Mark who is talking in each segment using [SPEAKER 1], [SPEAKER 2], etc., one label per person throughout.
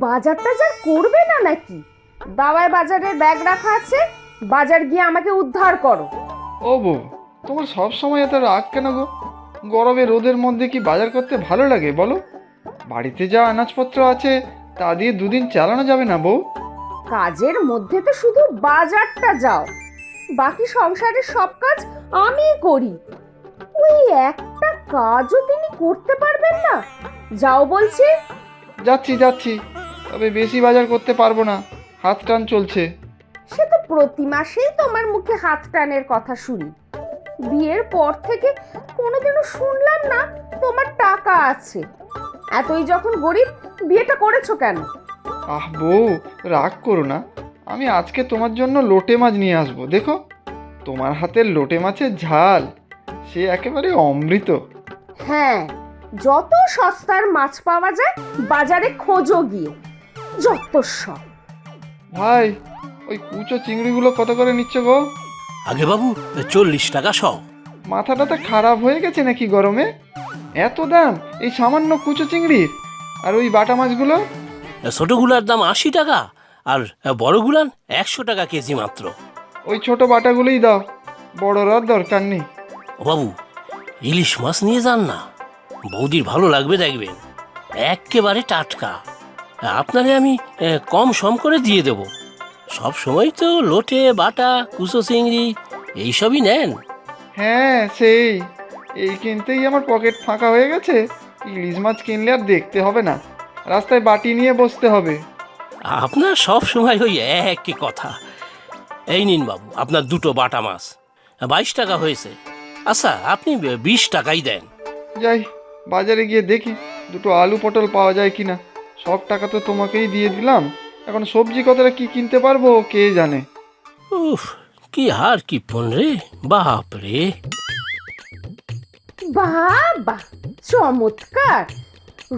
[SPEAKER 1] বাজার টাজার করবে না নাকি? দাওয়ায় বাজারের ব্যাগ রাখা আছে, বাজার গিয়ে আমাকে উদ্ধার করো।
[SPEAKER 2] ও বউ, তোমার সব সময় এত রাগ কেন গো? গরমে রোদের মধ্যে কি বাজার করতে ভালো লাগে বলো? বাড়িতে যা আনাজপত্র আছে তা দিয়ে দুদিন চালানো যাবে না বউ?
[SPEAKER 1] কাজের মধ্যে তো শুধু বাজারটা যাও, বাকি সংসারের সব কাজ আমিই করি। ওই একটা কাজও তিনি করতে পারবেন না? যাও বলছি।
[SPEAKER 2] যাচ্ছি যাচ্ছি, তবে বেশি বাজার করতে পারবো না, হাত টান চলছে।
[SPEAKER 1] সে তো প্রতি মাসেই তোমার মুখে হাত টানের কথা শুনি। বিয়ের পর থেকে কোনোদিনও শুনলাম না তোমার টাকা আছে। এতই যখন গরিব, বিয়েটা করেছো কেন?
[SPEAKER 2] আহ বউ, রাগ করো না। আমি আজকে তোমার জন্য লোটে মাছ নিয়ে আসবো, দেখো তোমার হাতের লোটে মাছের ঝাল সে একেবারে অমৃত।
[SPEAKER 1] হ্যাঁ, যত সস্তার মাছ পাওয়া যায় বাজারে খোঁজো গিয়ে, যত সব।
[SPEAKER 2] ভাই, ওই কুচো চিংড়িগুলো কত করে নিচ্ছ গো?
[SPEAKER 3] আগে বাবু 40 টাকা শ।
[SPEAKER 2] মাথাটা তো খারাপ হয়ে গেছে নাকি গরমে? এত দাম এই সামান্য কুচো চিংড়ির? আর ওই বাটা মাছগুলো?
[SPEAKER 3] ছোটগুলার দাম 80 টাকা, আর বড়গুলান 100 টাকা কেজি মাত্র।
[SPEAKER 2] ওই ছোট বাটাগুলোই দাও, বড়রার দরকার নেই।
[SPEAKER 3] ও বাবু, ইলিশ মাছ নিয়ে যান না, বৌদির ভালো লাগবে দেখবেন, একেবারে টাটকা। আপনারে আমি কম সম করে দিয়ে দেব। সব সময় তো লোটে বাটা কুচো চিংড়ি এইসবই নেন।
[SPEAKER 2] হ্যাঁ সেই, এই কিনতেই আমার পকেট ফাঁকা হয়ে গেছে। ইলিশ মাছ কিনলে আর দেখতে হবে না, রাস্তায় বাটি নিয়ে বসতে হবে।
[SPEAKER 3] আপনার সব সময় ওই একই কথা। এই নিন বাবু আপনার দুটো বাটা মাছ, 22 টাকা হয়েছে। আচ্ছা আপনি 20 টাকাই দেন।
[SPEAKER 2] যাই বাজারে গিয়ে দেখি দুটো আলু পটল পাওয়া যায় কিনা। সব টাকা তো তোমাকেই দিয়ে দিলাম, এখন সবজি কতটা কি কিনতে পারবো কে জানে।
[SPEAKER 3] উফ, কি হার কি ফোন রে, বাপ রে।
[SPEAKER 1] বাবা, চমৎকার!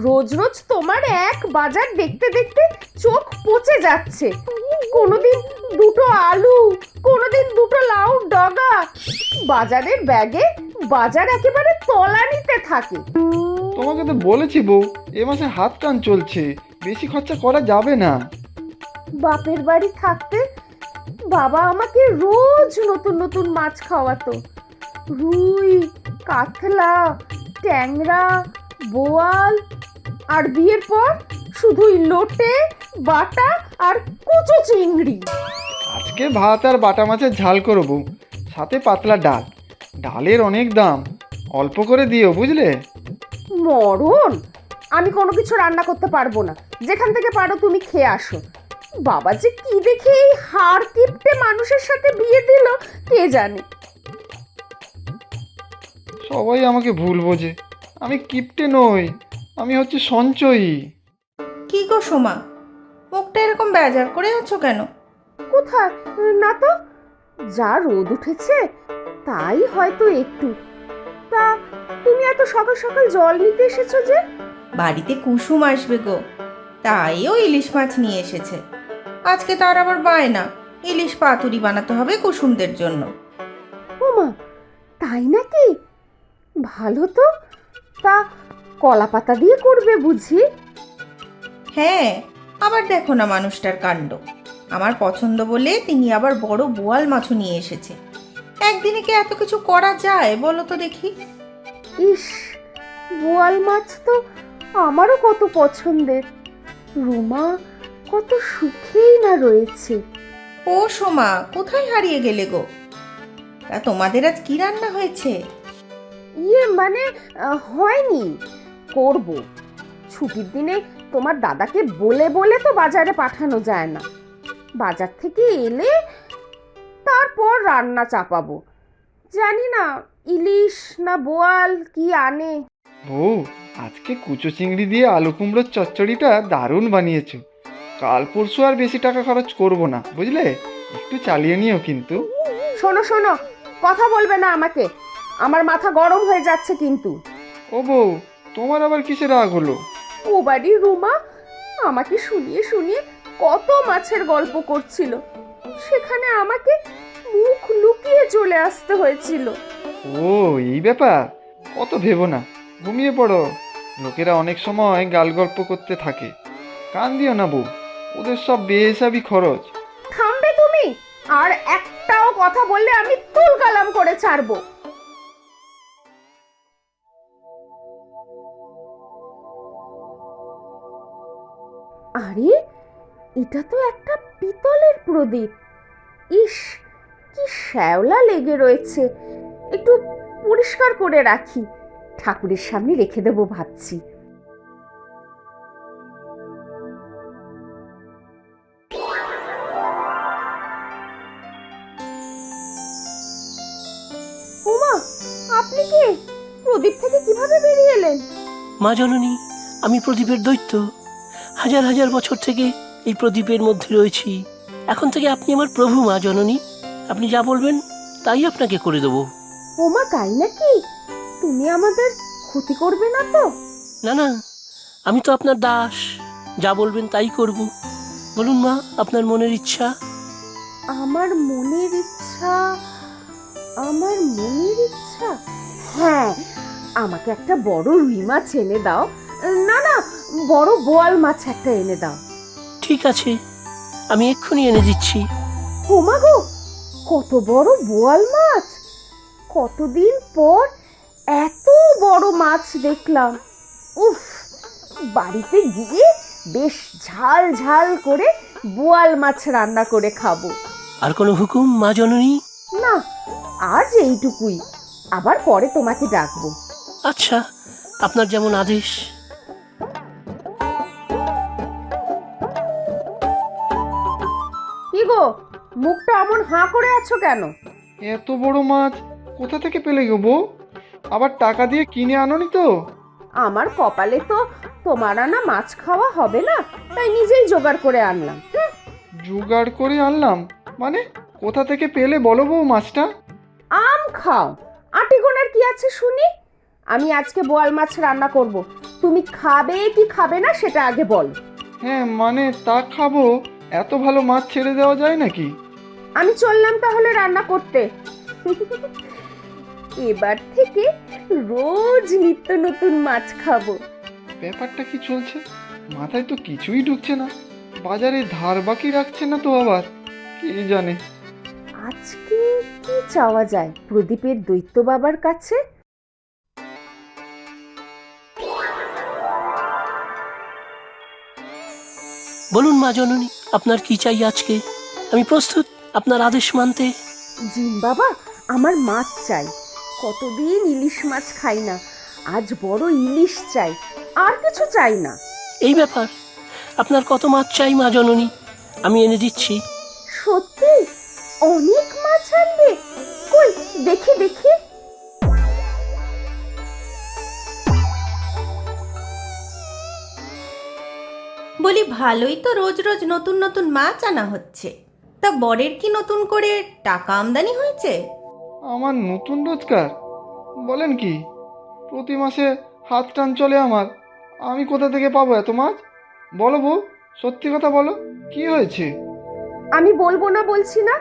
[SPEAKER 1] রোজ রোজ তোমার এক বাজার দেখতে দেখতে চোখ পচে যাচ্ছে। কোনোদিন দুটো আলু, কোনোদিন দুটো লাউ ডগা। বাজারের ব্যাগে বাজার একেবারে তলানিতে থাকে।
[SPEAKER 2] তোমাকে তো বলেছি বউ, এ মাসে হাত টান চলছে, বেশি খরচা করা যাবে না।
[SPEAKER 1] বাপের বাড়ি থাকতে বাবা আমাকে রোজ নতুন নতুন মাছ খাওয়াতো। রুই, কাতলা, ট্যাংরা, বোয়াল। আর বিয়ের পর শুধুই লোটে বাটা আর কুচো চিংড়ি।
[SPEAKER 2] আজকে ভাত আর বাটা মাছের ঝাল করো বউ, সাথে পাতলা ডাল। ডালের অনেক দাম, অল্প করে দিও বুঝলে।
[SPEAKER 1] মরণ! আমি কোনো কিছু রান্না করতে পারবো না, যেখান থেকে পারো তুমি খেয়ে আসো। বাবা যে কি দেখে এই হাড় কিপটে মানুষের সাথে বিয়ে দিল কে জানে।
[SPEAKER 2] সবাই আমাকে ভুল বোঝে, আমি কিপটে নই, আমি হচ্ছে সঞ্চয়ী।
[SPEAKER 4] কি গো সোমা, মুখটা এরকম বেজার করে আছো কেন?
[SPEAKER 1] কোথায় না তো, যা রোদ উঠেছে তাই হয়তো একটু। তা তুমি এত সকাল সকাল জল নিতে এসেছো যে?
[SPEAKER 4] বাড়িতে কুসুম আসবে গো, তাই ও ইলিশ মাছ নিয়ে এসেছে। আজকে তার আবার বায়না ইলিশ পাতুরি বানাতে হবে কুসুমদের জন্য।
[SPEAKER 1] ওমা, তাই নাকি? ভালো তো। তা কলা পাতা দিয়ে করবে বুঝি?
[SPEAKER 4] হ্যাঁ, আবার দেখো না মানুষটার কাণ্ড। আমার পছন্দ বলে তিনি আবার বড় বোয়াল মাছও নিয়ে এসেছে। একদিনে কি এত কিছু করা যায় বলো তো দেখি?
[SPEAKER 1] ইস, বোয়াল মাছ তো আমারও কত পছন্দের। রুমা কত সুখেই না রয়েছে।
[SPEAKER 4] ও সোমা, কোথায় হারিয়ে গেলে গো? তা তোমাদের আজ কি রান্না হয়েছে?
[SPEAKER 1] ইয়ে মানে হয়নি, করব। ছুটির দিনে তোমার দাদাকে বলে বলে তো বাজারে পাঠানো যায় না। বাজার থেকে এলে তারপর রান্না চাপাবো। জানি না ইলিশ না বোয়াল কি আনে।
[SPEAKER 2] বউ, আজকে কুচো চিংড়ি দিয়ে আলু কুমড়োর চচ্চড়িটা দারুণ বানিয়েছো। কাল পরশু আর বেশি টাকা খরচ করব না বুঝলে, একটু চালিয়ে নিও কিন্তু।
[SPEAKER 1] শোনো শোনো, কথা বলবে না আমাকে, আমার মাথা গরম হয়ে যাচ্ছে কিন্তু।
[SPEAKER 2] ও বউ, তোমার আবার কিসের রাগ হলো?
[SPEAKER 1] ও বাড়ির রুমা আমাকে শুনিয়ে শুনিয়ে কত মাছের গল্প করছিল, সেখানে আমাকে মুখ লুকিয়ে চলে আসতে হয়েছিল।
[SPEAKER 2] ও এই ব্যাপার, অত ভেবো না, ঘুমিয়ে পড়ো। লোকেরা অনেক সময় গাল গল্প করতে থাকে, কান দিও না বউ, ওদের সব বেহিসাবি খরচ।
[SPEAKER 1] থামবে তুমি? আর একটাও কথা বললে আমি তুল কালাম করে ছাড়বো। আরে, এটা তো একটা পিতলের প্রদীপ। ইস, কি শ্যাওলা লেগে রয়েছে। একটু পরিষ্কার করে রাখি, ঠাকুরের সামনে রেখে দেবো ভাবছি। ওমা, আপনি কে? প্রদীপ থেকে কিভাবে বেরিয়ে এলেন?
[SPEAKER 3] মা জননী, আমি প্রদীপের দৈত্য। হাজার হাজার বছর থেকে এই প্রদীপের মধ্যে রয়েছি। এখন থেকে আপনি আমার প্রভু মা জননী। আপনি যা বলবেন তাই আপনাকে করে দেবো।
[SPEAKER 1] ওমা, তাই নাকি? তুমি আমাদের ক্ষতি করবে না তো?
[SPEAKER 3] না না, আমি তো আপনার দাস, যা বলবেন তাই করব। বলুন মা, আপনার মনের ইচ্ছা।
[SPEAKER 1] আমার মনের ইচ্ছা? আমার মনের ইচ্ছা? হ্যাঁ, আমাকে একটা বড় রুই মাছ এনে দাও। না না, বড় বোয়াল মাছ একটা এনে দাও।
[SPEAKER 3] ঠিক আছে, আমি এক্ষুনি এনে দিচ্ছি।
[SPEAKER 1] ওমা গো, কত বড় বোয়াল মাছ! কতদিন পর এত বড় মাছ দেখলাম। উফ, বাড়িতে গিয়ে বেশ ঝাল ঝাল করে বোয়াল মাছ রান্না করে খাবো।
[SPEAKER 3] আর কোনো হুকুম মা জননী?
[SPEAKER 1] না, আজ এইটুকুই, আবার পরে তোমাকে ডাকবো।
[SPEAKER 3] আচ্ছা, আপনার যেমন আদেশ।
[SPEAKER 1] কি গো, মুখটা এমন হাঁ করে আছো কেন?
[SPEAKER 2] এত বড় মাছ কোথা থেকে পেলে গো বউ? আবার টাকা দিয়ে কিনে আনোনি তো?
[SPEAKER 1] আমার কপালে তো তোমার আনা মাছ খাওয়া হবে না, তাই নিজেই জোগাড় করে আনলাম।
[SPEAKER 2] জোগাড় করে আনলাম মানে? কোথা থেকে পেলে বলো বউ মাছটা?
[SPEAKER 1] আম খাও, আটিগোনার কি আছে শুনি? আমি আজকে বোয়াল মাছ রান্না করব, তুমি খাবে কি খাবে না সেটা আগে বল।
[SPEAKER 2] হ্যাঁ মানে তা খাবো, এত ভালো মাছ ছেড়ে দেওয়া যায় নাকি?
[SPEAKER 1] আমি চললাম তাহলে রান্না করতে। এবার থেকে রোজ নিত্য নতুন মাছ খাবো।
[SPEAKER 2] ব্যাপারটা কি চলছে? মাথায় তো কিছুই ঢুকছে না। বাজারে ধার বাকি রাখছে না তো আবার, কে জানে।
[SPEAKER 1] আজকে কি চাওয়া যায় প্রদীপের দৈত্য বাবার কাছে?
[SPEAKER 3] বলুন মা জননী, আপনার কি চাই আজকে? আমি প্রস্তুত আপনার আদেশ মানতে।
[SPEAKER 1] জিন বাবা, আমার মাছ চাই। কতদিন ইলিশ মাছ খাই না, আজ বড় ইলিশ চাই, আর কিছু চাই না।
[SPEAKER 3] এই ব্যাপার, আপনার কত মাছ চাই মা জননী? আমি এনে দিচ্ছি।
[SPEAKER 1] সত্যি অনেক মাছ আনবে? কই দেখি দেখি।
[SPEAKER 4] বলি, ভালোই তো রোজ রোজ নতুন নতুন মাছ আনা হচ্ছে। তা বরের কি নতুন করে টাকা আমদানি হয়েছে?
[SPEAKER 2] আমার নতুন রোজগার বলেন কি? প্রতি মাসে হাত টান চলে আমার। আমি কোথা থেকে পাবো এত মাছ? বলো বউ, সত্যি কথা বলো, কি হয়েছে?
[SPEAKER 1] আমি বলবো না বলছি না?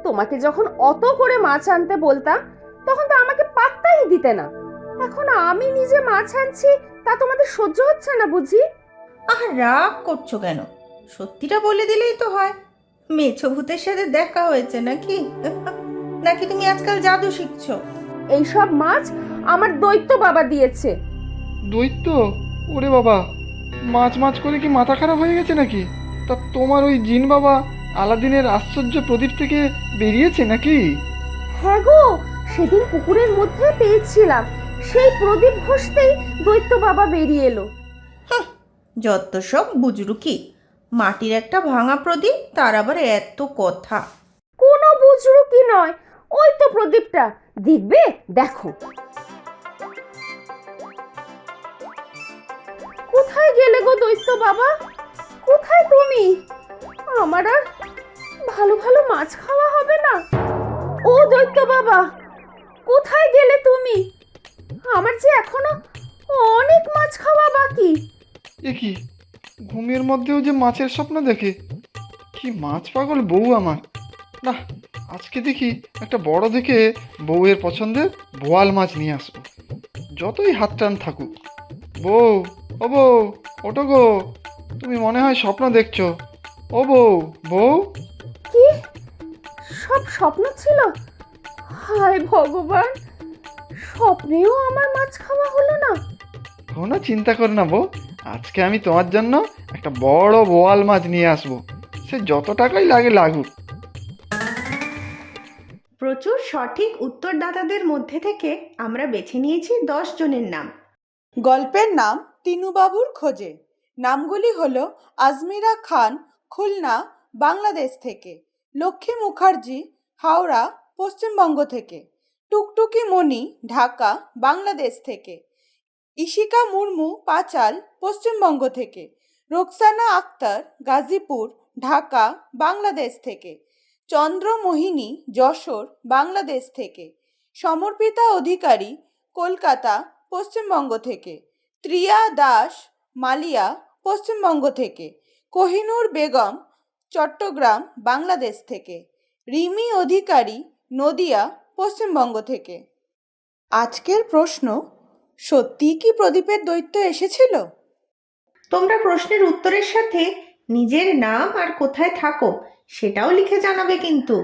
[SPEAKER 1] তোমাকে যখন অত করে মাছ আনতে বলতাম তখন তো আমাকে পাত্তাই দিতে না। এখন আমি নিজে মাছ আনছি, তা তোমাদের সহ্য হচ্ছে না বুঝি?
[SPEAKER 4] আহ, রাগ করছো কেন? সত্যিটা বলে দিলেই তো হয়। মেছো ভূতের সাথে দেখা হয়েছে নাকি? নাকি তুমি আজকাল জাদু শিখছো?
[SPEAKER 1] এইসব মাছ আমার দৈত্য বাবা দিয়েছে।
[SPEAKER 2] দৈত্য? ওরে বাবা, মাছ মাছ করে কি মাথা খারাপ হয়ে গেছে নাকি? তা তোমার ওই জিন বাবা আলাদিনের আশ্চর্য প্রদীপ থেকে বেরিয়েছে নাকি?
[SPEAKER 1] হ্যাঁ গো, সেদিন পুকুরের মধ্যে পেয়েছিলাম, সেই প্রদীপ ঘষতেই দৈত্য বাবা বেরিয়ে এলো।
[SPEAKER 4] যত সব বুজরুকি! মাটির একটা ভাঙা প্রদীপ, তার আবার এত কথা!
[SPEAKER 1] কোনো বুজরুকি নয়, ওই তো প্রদীপটা, দেখবে দেখো। কোথায় গেলে গো দৈত্য বাবা? কোথায় তুমি? আমার আর ভালো ভালো মাছ খাওয়া হবে না। ও দৈত্য বাবা, কোথায় গেলে তুমি? আমার যে এখনো অনেক মাছ খাওয়া বাকি।
[SPEAKER 2] এ কি, ঘুমের মধ্যেও যে মাছের স্বপ্ন দেখে! কি মাছ পাগল বউ আমার! না, আজকে দেখি একটা বড় দেখে বউয়ের পছন্দের বোয়াল মাছ নিয়ে আসবো, যতই হাত টান থাকুক। বউ, ও বউ, ওঠো গো, তুমি মনে হয় স্বপ্ন দেখছো। ও বউ, বউ,
[SPEAKER 1] কি সব স্বপ্ন ছিল? হায় ভগবান, স্বপ্নেও আমার মাছ খাওয়া হলো না।
[SPEAKER 2] কোনো চিন্তা করো না বউ, আজকে আমি তোমার জন্য একটা বড় বোয়াল মাছ নিয়ে আসবো। সে যত টাকাই লাগে লাগুক।
[SPEAKER 4] প্রচুর সঠিক উত্তরদাতাদের মধ্যে থেকে আমরা বেছে নিয়েছি 10 জনের নাম।
[SPEAKER 5] গল্পের নাম তিনুবাবুর খোঁজে। নামগুলি হলো আজমিরা খান, খুলনা, বাংলাদেশ থেকে; লক্ষ্মী মুখার্জি, হাওড়া, পশ্চিমবঙ্গ থেকে; টুকটুকি মণি, ঢাকা, বাংলাদেশ থেকে; ইশিকা মুর্মু, পাঁচাল, পশ্চিমবঙ্গ থেকে; রোকসানা আক্তার, গাজীপুর, ঢাকা, বাংলাদেশ থেকে; চন্দ্রমোহিনী, যশোর, বাংলাদেশ থেকে; সমর্পিতা অধিকারী, কলকাতা, পশ্চিমবঙ্গ থেকে; ত্রিয়া দাস, মালিয়া, পশ্চিমবঙ্গ থেকে; কোহিনূর বেগম, চট্টগ্রাম, বাংলাদেশ থেকে; রিমি অধিকারী, নদিয়া, পশ্চিমবঙ্গ থেকে। আজকের প্রশ্ন: সত্যিই কি প্রদীপের দৈত্য এসেছিল?
[SPEAKER 4] তোমরা প্রশ্নের উত্তরের সাথে নিজের নাম আর কোথায় থাকো সেটাও লিখে জানাবে কিন্তু।